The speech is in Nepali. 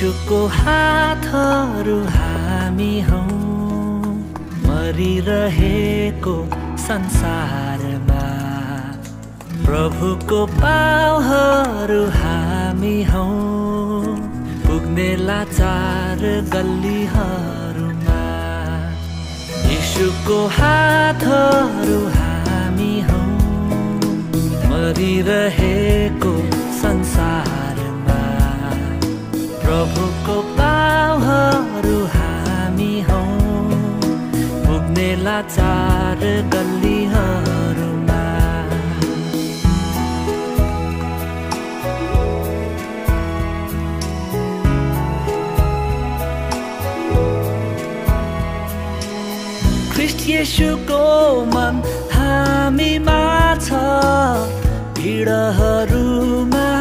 यीशुको हातहरू हामी हौं मरिरहेको संसारमा प्रभुको पाउहरू हामी हौं पुग्ने लाचार गल्लीहरूमा यीशुको हातहरू हामी हौं मरिरहेको संसारमा प्रभुको पाउहरू हामी हौं पुग्ने लाचार गल्लीहरूमा ख्रीष्ट येशूको मन हामीमा छ पीडाहरूमा